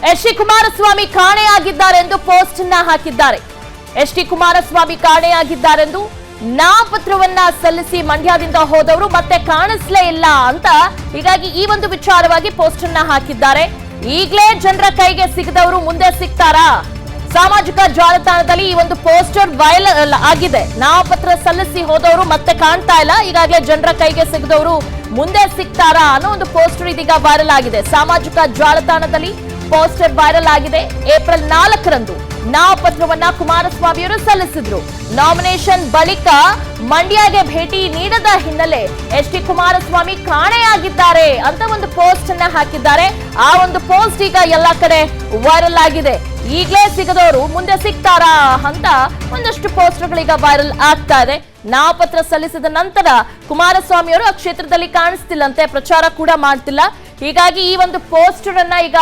H D. Kumaraswamy ಕಾಣೆಯಾಗಿದ್ದಾರೆ ಎಂದು post ಅನ್ನ ಹಾಕಿದ್ದಾರೆ. ಎಚ್.ಡಿ. ಕುಮಾರಸ್ವಾಮಿ ಕಾಣೆಯಾಗಿದ್ದಾರೆಂದು ನಾಮಪತ್ರವನ್ನ ಸಲ್ಲಿಸಿ ಮಂಡ್ಯದಿಂದ ಹೋದವರು ಮತ್ತೆ ಕಾಣಿಸ್ಲೇ ಇಲ್ಲ ಅಂತ ಹೀಗಾಗಿ ಈ ಒಂದು ವಿಚಾರವಾಗಿ ಪೋಸ್ಟ್ ಅನ್ನ ಹಾಕಿದ್ದಾರೆ. ಈಗಲೇ ಜನರ ಕೈಗೆ ಸಿಗದವರು ಮುಂದೆ ಸಿಗ್ತಾರಾ? ಸಾಮಾಜಿಕ ಜಾಲತಾಣದಲ್ಲಿ ಈ ಒಂದು ಪೋಸ್ಟರ್ ವೈರಲ್ ಆಗಿದೆ. ನಾಮಪತ್ರ ಸಲ್ಲಿಸಿ ಹೋದವರು ಮತ್ತೆ ಕಾಣ್ತಾ ಇಲ್ಲ, ಈಗಾಗಲೇ ಜನರ ಕೈಗೆ ಸಿಗದವರು ಮುಂದೆ ಸಿಗ್ತಾರಾ ಅನ್ನೋ ಒಂದು ಪೋಸ್ಟರ್ ಇದೀಗ ವೈರಲ್ ಆಗಿದೆ. ಸಾಮಾಜಿಕ ಜಾಲತಾಣದಲ್ಲಿ ಪೋಸ್ಟರ್ ವೈರಲ್ ಆಗಿದೆ. ಏಪ್ರಿಲ್ 4ರಂದು ನಾಮಪತ್ರವನ್ನ ಕುಮಾರಸ್ವಾಮಿಯವರು ಸಲ್ಲಿಸಿದ್ರು. ನಾಮಿನೇಷನ್ ಬಳಿಕ ಮಂಡ್ಯಗೆ ಭೇಟಿ ನೀಡದ ಹಿನ್ನೆಲೆ ಎಚ್.ಡಿ. ಕುಮಾರಸ್ವಾಮಿ ಕಾಣೆಯಾಗಿದ್ದಾರೆ ಅಂತ ಒಂದು ಪೋಸ್ಟ್ ಅನ್ನ ಹಾಕಿದ್ದಾರೆ. ಆ ಒಂದು ಪೋಸ್ಟ್ ಈಗ ಎಲ್ಲಾ ಕಡೆ ವೈರಲ್ ಆಗಿದೆ. ಈಗಲೇ ಸಿಗದವರು ಮುಂದೆ ಸಿಗ್ತಾರಾ ಅಂತ ಒಂದಷ್ಟು ಪೋಸ್ಟರ್ಗಳೀಗ ವೈರಲ್ ಆಗ್ತಾ ಇದೆ. ನಾಮಪತ್ರ ಸಲ್ಲಿಸಿದ ನಂತರ ಕುಮಾರಸ್ವಾಮಿ ಅವರು ಆ ಕ್ಷೇತ್ರದಲ್ಲಿ ಕಾಣಿಸ್ತಿಲ್ಲಂತೆ, ಪ್ರಚಾರ ಕೂಡ ಮಾಡ್ತಿಲ್ಲ. ಹೀಗಾಗಿ ಈ ಒಂದು ಪೋಸ್ಟರ್ ಅನ್ನ ಈಗ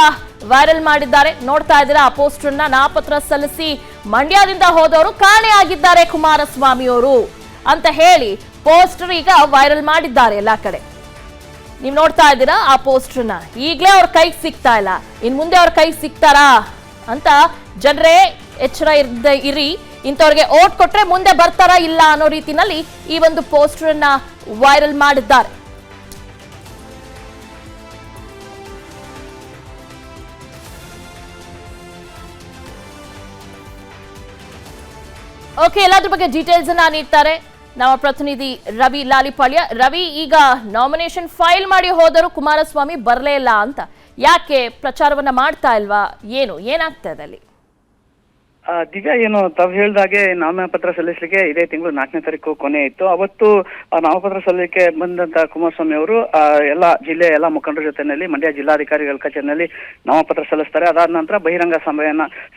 ವೈರಲ್ ಮಾಡಿದ್ದಾರೆ. ನೋಡ್ತಾ ಇದ್ದೀರಾ ಆ ಪೋಸ್ಟರ್ ಅನ್ನ. ನಾಮಪತ್ರ ಸಲ್ಲಿಸಿ ಮಂಡ್ಯದಿಂದ ಹೋದವರು ಕಾಣೆಯಾಗಿದ್ದಾರೆ ಕುಮಾರಸ್ವಾಮಿ ಅವರು ಅಂತ ಹೇಳಿ ಪೋಸ್ಟರ್ ಈಗ ವೈರಲ್ ಮಾಡಿದ್ದಾರೆ ಎಲ್ಲಾ ಕಡೆ. ನೀವು ನೋಡ್ತಾ ಇದ್ದೀರಾ ಆ ಪೋಸ್ಟರ್ ನ. ಈಗಲೇ ಅವ್ರ ಕೈಗೆ ಸಿಗ್ತಾ ಇಲ್ಲ, ಇನ್ ಮುಂದೆ ಅವ್ರ ಕೈಗೆ ಸಿಗ್ತಾರಾ ಅಂತ ಜನರೇ ಎಚ್ಚರ ಇರಿ. ಇಂಥವ್ರಿಗೆ ಓಟ್ ಕೊಟ್ರೆ ಮುಂದೆ ಬರ್ತಾರಾ ಇಲ್ಲ ಅನ್ನೋ ರೀತಿನಲ್ಲಿ ಈ ಒಂದು ಪೋಸ್ಟರ್ ಅನ್ನ ವೈರಲ್ ಮಾಡಿದ್ದಾರೆ. ಓಕೆ, ಎಲ್ಲದ್ರ ಬಗ್ಗೆ ಡೀಟೇಲ್ಸ್ ಅನ್ನ ನೀಡ್ತಾರೆ ನಮ್ಮ ಪ್ರತಿನಿಧಿ ರವಿ ಲಾಲಿಪಾಳ್ಯ. ರವಿ, ಈಗ ನಾಮಿನೇಷನ್ ಫೈಲ್ ಮಾಡಿ ಹೋದರೂ ಕುಮಾರಸ್ವಾಮಿ ಬರಲೇ ಇಲ್ಲ ಅಂತ, ಯಾಕೆ ಪ್ರಚಾರವನ್ನ ಮಾಡ್ತಾ ಇಲ್ವಾ? ಏನಾಗ್ತಾ ಇದೆ ಅಲ್ಲಿ? ದಿವ್ಯಾ, ಏನು ತಾವು ಹೇಳ್ದಾಗೆ ನಾಮಪತ್ರ ಸಲ್ಲಿಸಲಿಕ್ಕೆ ಇದೇ ತಿಂಗಳು 4ನೇ ತಾರೀಕು ಕೊನೆ ಇತ್ತು. ಅವತ್ತು ನಾಮಪತ್ರ ಸಲ್ಲಿಕೆ ಬಂದಂತ ಕುಮಾರಸ್ವಾಮಿ ಅವರು ಎಲ್ಲ ಜಿಲ್ಲೆಯ ಎಲ್ಲ ಮುಖಂಡರ ಜೊತೆಯಲ್ಲಿ ಮಂಡ್ಯ ಜಿಲ್ಲಾಧಿಕಾರಿಗಳ ಕಚೇರಿಯಲ್ಲಿ ನಾಮಪತ್ರ ಸಲ್ಲಿಸ್ತಾರೆ. ಅದಾದ ನಂತರ ಬಹಿರಂಗ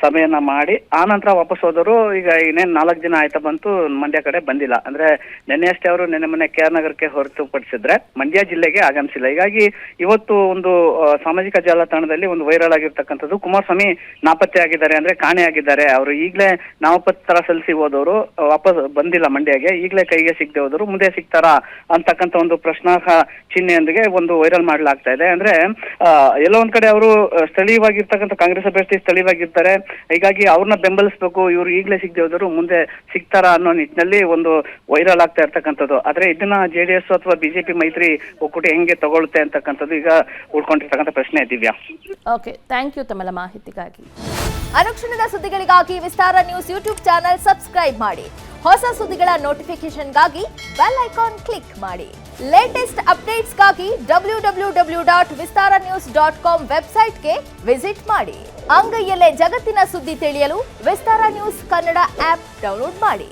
ಸಭೆಯನ್ನ ಮಾಡಿ ಆ ನಂತರ ವಾಪಸ್ ಹೋದವರು. ಈಗ ಇನ್ನೇನು 4 ದಿನ ಆಯ್ತಾ ಬಂತು, ಮಂಡ್ಯ ಕಡೆ ಬಂದಿಲ್ಲ. ಅಂದ್ರೆ ನಿನ್ನೆಯಷ್ಟೇ ಅವರು ಮೊನ್ನೆ KR ನಗರಕ್ಕೆ ಹೊರತುಪಡಿಸಿದ್ರೆ ಮಂಡ್ಯ ಜಿಲ್ಲೆಗೆ ಆಗಮಿಸಿಲ್ಲ. ಹೀಗಾಗಿ ಇವತ್ತು ಒಂದು ಸಾಮಾಜಿಕ ಜಾಲತಾಣದಲ್ಲಿ ಒಂದು ವೈರಲ್ ಆಗಿರ್ತಕ್ಕಂಥದ್ದು, ಕುಮಾರಸ್ವಾಮಿ ನಾಪತ್ತೆ ಆಗಿದ್ದಾರೆ, ಅಂದ್ರೆ ಕಾಣೆಯಾಗಿದ್ದಾರೆ. ಅವರು ಈಗಲೇ ನಾಮಪತ್ರ ಸಲ್ಲಿಸಿ ಹೋದವರು ವಾಪಸ್ ಬಂದಿಲ್ಲ ಮಂಡ್ಯಗೆ, ಈಗಲೇ ಕೈಗೆ ಸಿಗದೆ ಹೋದವರು ಮುಂದೆ ಸಿಗ್ತಾರಾ ಅಂತಕ್ಕಂಥ ಒಂದು ಪ್ರಶ್ನಾರ್ಹ ಚಿಹ್ನೆಯೊಂದಿಗೆ ಒಂದು ವೈರಲ್ ಮಾಡಲಾಗ್ತಾ ಇದೆ. ಅಂದ್ರೆ ಎಲ್ಲೋ ಒಂದ್ ಕಡೆ ಅವರು ಸ್ಥಳೀಯವಾಗಿರ್ತಕ್ಕಂಥ ಕಾಂಗ್ರೆಸ್ ಅಭ್ಯರ್ಥಿ ಸ್ಥಳೀಯವಾಗಿರ್ತಾರೆ, ಹೀಗಾಗಿ ಅವ್ರನ್ನ ಬೆಂಬಲಿಸಬೇಕು, ಇವ್ರು ಈಗಲೇ ಸಿಗದೆ ಹೋದವರು ಮುಂದೆ ಸಿಗ್ತಾರಾ ಅನ್ನೋ ನಿಟ್ಟಿನಲ್ಲಿ ಒಂದು ವೈರಲ್ ಆಗ್ತಾ ಇರ್ತಕ್ಕಂಥದ್ದು. ಆದ್ರೆ ಇದನ್ನ JDS ಅಥವಾ ಬಿಜೆಪಿ ಮೈತ್ರಿ ಒಕ್ಕೂಟ ಹೆಂಗೆ ತಗೊಳುತ್ತೆ ಅಂತಕ್ಕಂಥದ್ದು ಈಗ ಉಳ್ಕೊಂಡಿರ್ತಕ್ಕಂಥ ಪ್ರಶ್ನೆ. ದಿವ್ಯಾ, ಓಕೆ, ಥ್ಯಾಂಕ್ ಯು ತಮ್ಮೆಲ್ಲ ಮಾಹಿತಿಗಾಗಿ. ಅನುಕ್ಷಣದ ಸುದ್ದಿಗಳಿಗಾಗಿ ವಿಸ್ತಾರ ನ್ಯೂಸ್ ಯೂಟ್ಯೂಬ್ ಚಾನೆಲ್ ಸಬ್ಸ್ಕ್ರೈಬ್ ಮಾಡಿ. ಹೊಸ ಸುದ್ದಿಗಳ ನೋಟಿಫಿಕೇಶನ್ಗಾಗಿ ಬೆಲ್ ಐಕಾನ್ ಕ್ಲಿಕ್ ಮಾಡಿ. ಲೇಟೆಸ್ಟ್ ಅಪ್ಡೇಟ್ಸ್ಗಾಗಿ www.vistaranews.com ವೆಬ್ಸೈಟ್ಗೆ ವಿಸಿಟ್ ಮಾಡಿ. ಅಂಗೈಯಲ್ಲೇ ಜಗತ್ತಿನ ಸುದ್ದಿ ತಿಳಿಯಲು ವಿಸ್ತಾರ ನ್ಯೂಸ್ ಕನ್ನಡ ಆಪ್ ಡೌನ್ಲೋಡ್ ಮಾಡಿ.